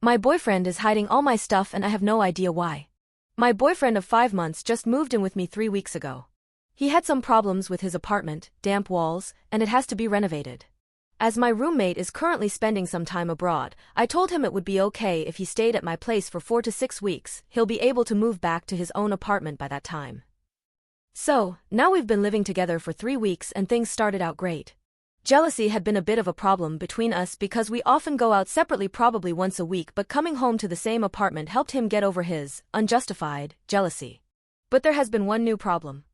My boyfriend is hiding all my stuff and I have no idea why. My boyfriend of 5 months just moved in with me 3 weeks ago. He had some problems with his apartment, damp walls, and it has to be renovated. As my roommate is currently spending some time abroad, I told him it would be okay if he stayed at my place for 4 to 6 weeks. He'll be able to move back to his own apartment by that time. So, now we've been living together for 3 weeks and things started out great. Jealousy had been a bit of a problem between us because we often go out separately, probably once a week, but coming home to the same apartment helped him get over his unjustified jealousy. But there has been one new problem.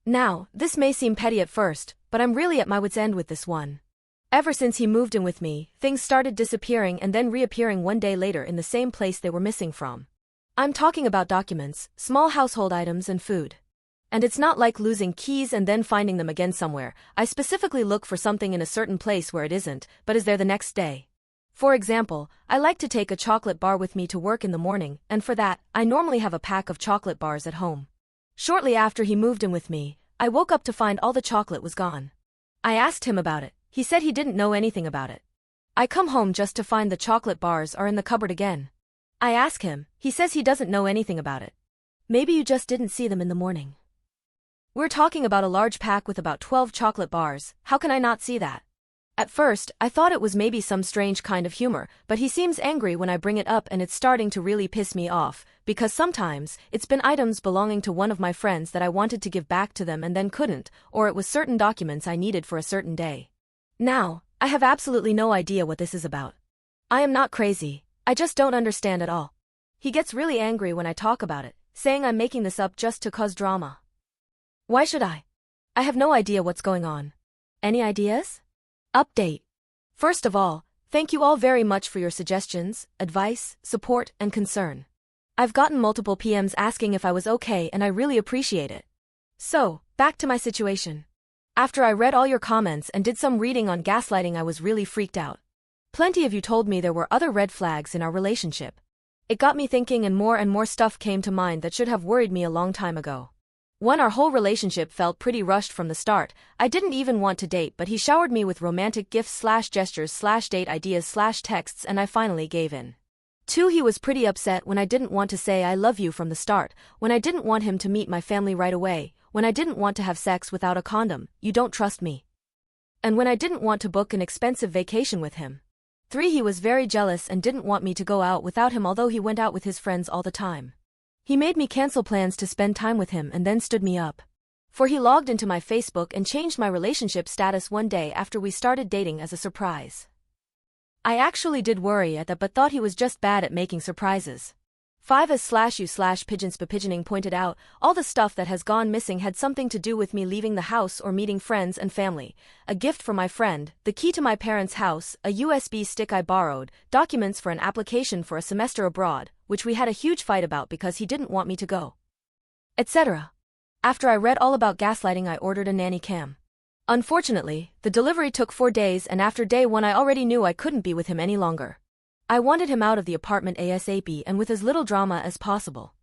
Now, this may seem petty at first, but I'm really at my wit's end with this one. Ever since he moved in with me, things started disappearing and then reappearing one day later in the same place they were missing from. I'm talking about documents, small household items and food. And it's not like losing keys and then finding them again somewhere. I specifically look for something in a certain place where it isn't, but is there the next day. For example, I like to take a chocolate bar with me to work in the morning, and for that, I normally have a pack of chocolate bars at home. Shortly after he moved in with me, I woke up to find all the chocolate was gone. I asked him about it. He said he didn't know anything about it. I come home just to find the chocolate bars are in the cupboard again. I ask him, he says he doesn't know anything about it. Maybe you just didn't see them in the morning. We're talking about a large pack with about 12 chocolate bars, how can I not see that? At first, I thought it was maybe some strange kind of humor, but he seems angry when I bring it up and it's starting to really piss me off, because sometimes, it's been items belonging to one of my friends that I wanted to give back to them and then couldn't, or it was certain documents I needed for a certain day. Now, I have absolutely no idea what this is about. I am not crazy, I just don't understand at all. He gets really angry when I talk about it, saying I'm making this up just to cause drama. Why should I? I have no idea what's going on. Any ideas? Update. First of all, thank you all very much for your suggestions, advice, support, and concern. I've gotten multiple PMs asking if I was okay and I really appreciate it. So, back to my situation. After I read all your comments and did some reading on gaslighting, I was really freaked out. Plenty of you told me there were other red flags in our relationship. It got me thinking and more stuff came to mind that should have worried me a long time ago. One, our whole relationship felt pretty rushed from the start. I didn't even want to date, but he showered me with romantic gifts/gestures/date ideas/texts and I finally gave in. 2, he was pretty upset when I didn't want to say I love you from the start, when I didn't want him to meet my family right away, when I didn't want to have sex without a condom, you don't trust me. And when I didn't want to book an expensive vacation with him. 3, he was very jealous and didn't want me to go out without him, although he went out with his friends all the time. He made me cancel plans to spend time with him and then stood me up. 4, he logged into my Facebook and changed my relationship status one day after we started dating as a surprise. I actually did worry at that but thought he was just bad at making surprises. 5, as/you/pigeons-pigeoning pointed out, all the stuff that has gone missing had something to do with me leaving the house or meeting friends and family, a gift from my friend, the key to my parents' house, a USB stick I borrowed, documents for an application for a semester abroad, which we had a huge fight about because he didn't want me to go, etc. After I read all about gaslighting, I ordered a nanny cam. Unfortunately, the delivery took 4 days and after day 1 I already knew I couldn't be with him any longer. I wanted him out of the apartment ASAP and with as little drama as possible.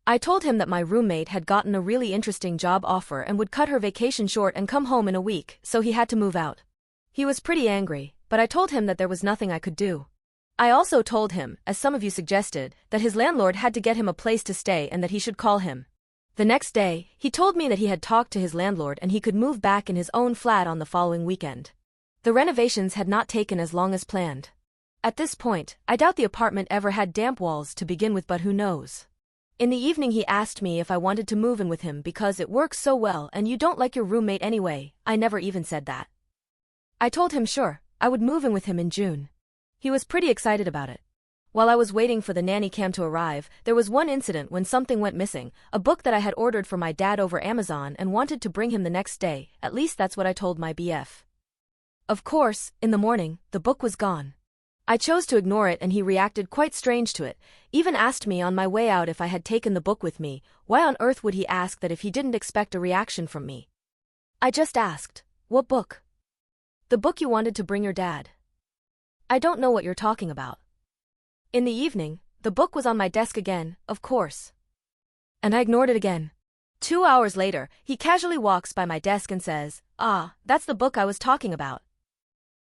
I told him that my roommate had gotten a really interesting job offer and would cut her vacation short and come home in a week, so he had to move out. He was pretty angry, but I told him that there was nothing I could do. I also told him, as some of you suggested, that his landlord had to get him a place to stay and that he should call him. The next day, he told me that he had talked to his landlord and he could move back in his own flat on the following weekend. The renovations had not taken as long as planned. At this point, I doubt the apartment ever had damp walls to begin with, but who knows. In the evening he asked me if I wanted to move in with him because it works so well and you don't like your roommate anyway. I never even said that. I told him sure, I would move in with him in June. He was pretty excited about it. While I was waiting for the nanny cam to arrive, there was one incident when something went missing, a book that I had ordered for my dad over Amazon and wanted to bring him the next day, at least that's what I told my BF. Of course, in the morning, the book was gone. I chose to ignore it and he reacted quite strange to it, even asked me on my way out if I had taken the book with me. Why on earth would he ask that if he didn't expect a reaction from me? I just asked, what book? The book you wanted to bring your dad. I don't know what you're talking about. In the evening, the book was on my desk again, of course. And I ignored it again. 2 hours later, he casually walks by my desk and says, "Ah, that's the book I was talking about."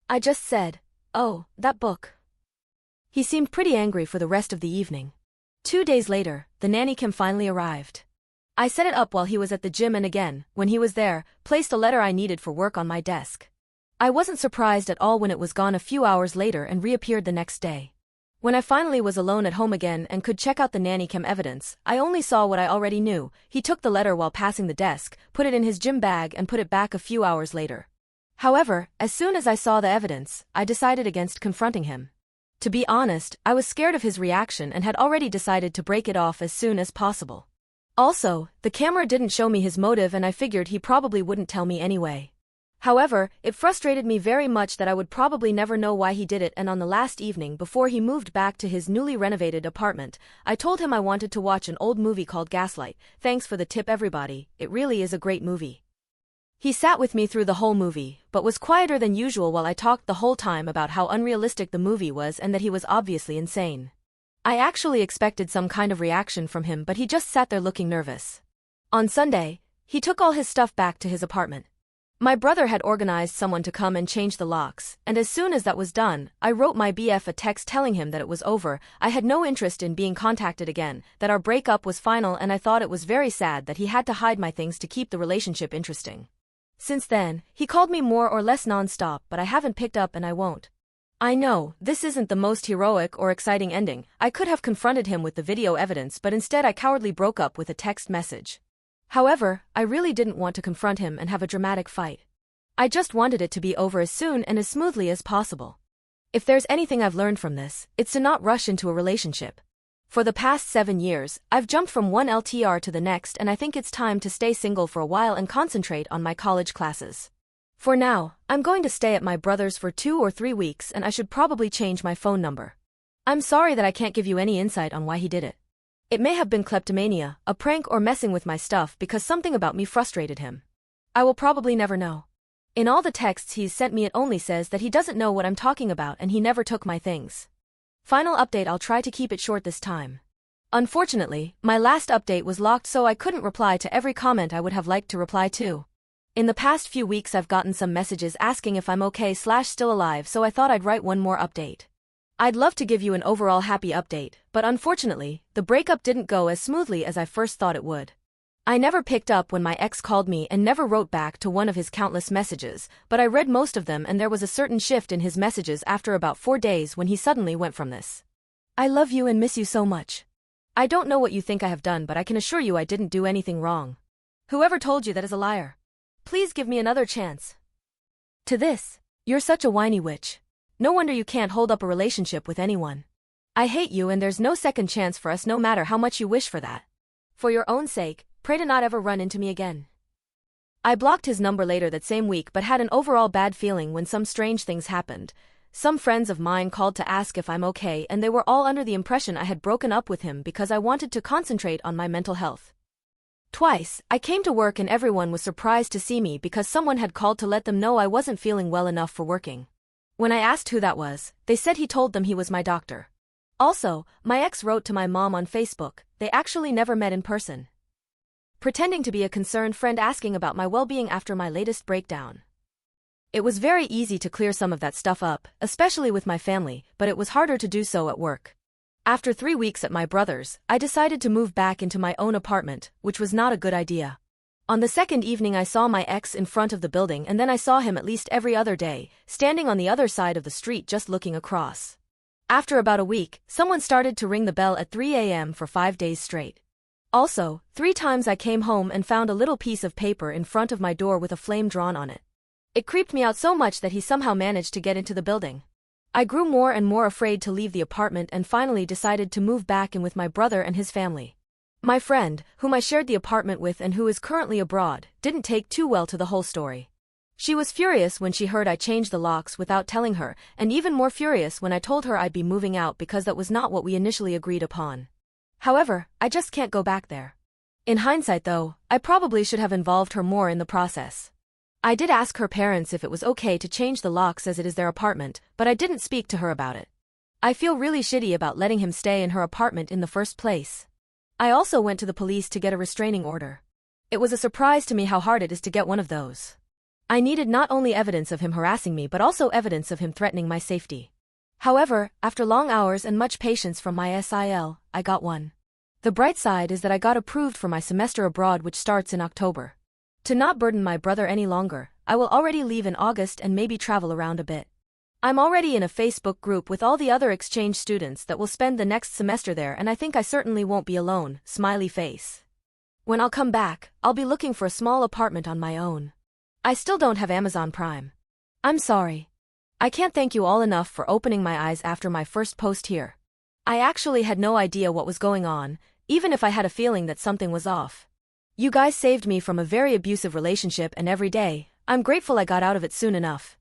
I just said, "Oh, that book." He seemed pretty angry for the rest of the evening. 2 days later, the nanny cam finally arrived. I set it up while he was at the gym and again, when he was there, placed a letter I needed for work on my desk. I wasn't surprised at all when it was gone a few hours later and reappeared the next day. When I finally was alone at home again and could check out the nanny cam evidence, I only saw what I already knew. He took the letter while passing the desk, put it in his gym bag and put it back a few hours later. However, as soon as I saw the evidence, I decided against confronting him. To be honest, I was scared of his reaction and had already decided to break it off as soon as possible. Also, the camera didn't show me his motive and I figured he probably wouldn't tell me anyway. However, it frustrated me very much that I would probably never know why he did it, and on the last evening before he moved back to his newly renovated apartment, I told him I wanted to watch an old movie called Gaslight. Thanks for the tip, everybody, it really is a great movie. He sat with me through the whole movie, but was quieter than usual while I talked the whole time about how unrealistic the movie was and that he was obviously insane. I actually expected some kind of reaction from him, but he just sat there looking nervous. On Sunday, he took all his stuff back to his apartment. My brother had organized someone to come and change the locks, and as soon as that was done, I wrote my BF a text telling him that it was over, I had no interest in being contacted again, that our breakup was final, and I thought it was very sad that he had to hide my things to keep the relationship interesting. Since then, he called me more or less non-stop, but I haven't picked up and I won't. I know, this isn't the most heroic or exciting ending. I could have confronted him with the video evidence, but instead I cowardly broke up with a text message. However, I really didn't want to confront him and have a dramatic fight. I just wanted it to be over as soon and as smoothly as possible. If there's anything I've learned from this, it's to not rush into a relationship. For the past 7 years, I've jumped from one LTR to the next, and I think it's time to stay single for a while and concentrate on my college classes. For now, I'm going to stay at my brother's for 2 or 3 weeks, and I should probably change my phone number. I'm sorry that I can't give you any insight on why he did it. It may have been kleptomania, a prank, or messing with my stuff because something about me frustrated him. I will probably never know. In all the texts he's sent me, it only says that he doesn't know what I'm talking about and he never took my things. Final update: I'll try to keep it short this time. Unfortunately, my last update was locked, so I couldn't reply to every comment I would have liked to reply to. In the past few weeks I've gotten some messages asking if I'm okay/still alive, so I thought I'd write one more update. I'd love to give you an overall happy update, but unfortunately, the breakup didn't go as smoothly as I first thought it would. I never picked up when my ex called me and never wrote back to one of his countless messages, but I read most of them and there was a certain shift in his messages after about 4 days when he suddenly went from this "I love you and miss you so much. I don't know what you think I have done, but I can assure you I didn't do anything wrong. Whoever told you that is a liar. Please give me another chance." To this, "You're such a whiny witch. No wonder you can't hold up a relationship with anyone. I hate you and there's no second chance for us no matter how much you wish for that. For your own sake, pray to not ever run into me again." I blocked his number later that same week but had an overall bad feeling when some strange things happened. Some friends of mine called to ask if I'm okay, and they were all under the impression I had broken up with him because I wanted to concentrate on my mental health. Twice, I came to work and everyone was surprised to see me because someone had called to let them know I wasn't feeling well enough for working. When I asked who that was, they said he told them he was my doctor. Also, my ex wrote to my mom on Facebook. They actually never met in person. Pretending to be a concerned friend asking about my well-being after my latest breakdown. It was very easy to clear some of that stuff up, especially with my family, but it was harder to do so at work. After 3 weeks at my brother's, I decided to move back into my own apartment, which was not a good idea. On the second evening I saw my ex in front of the building, and then I saw him at least every other day, standing on the other side of the street just looking across. After about a week, someone started to ring the bell at 3 a.m. for 5 days straight. Also, 3 times I came home and found a little piece of paper in front of my door with a flame drawn on it. It creeped me out so much that he somehow managed to get into the building. I grew more and more afraid to leave the apartment and finally decided to move back in with my brother and his family. My friend, whom I shared the apartment with and who is currently abroad, didn't take too well to the whole story. She was furious when she heard I changed the locks without telling her, and even more furious when I told her I'd be moving out because that was not what we initially agreed upon. However, I just can't go back there. In hindsight though, I probably should have involved her more in the process. I did ask her parents if it was okay to change the locks as it is their apartment, but I didn't speak to her about it. I feel really shitty about letting him stay in her apartment in the first place. I also went to the police to get a restraining order. It was a surprise to me how hard it is to get one of those. I needed not only evidence of him harassing me but also evidence of him threatening my safety. However, after long hours and much patience from my SIL, I got one. The bright side is that I got approved for my semester abroad, which starts in October. To not burden my brother any longer, I will already leave in August and maybe travel around a bit. I'm already in a Facebook group with all the other exchange students that will spend the next semester there, and I think I certainly won't be alone, smiley face. When I'll come back, I'll be looking for a small apartment on my own. I still don't have Amazon Prime. I'm sorry. I can't thank you all enough for opening my eyes after my first post here. I actually had no idea what was going on, even if I had a feeling that something was off. You guys saved me from a very abusive relationship, and every day, I'm grateful I got out of it soon enough.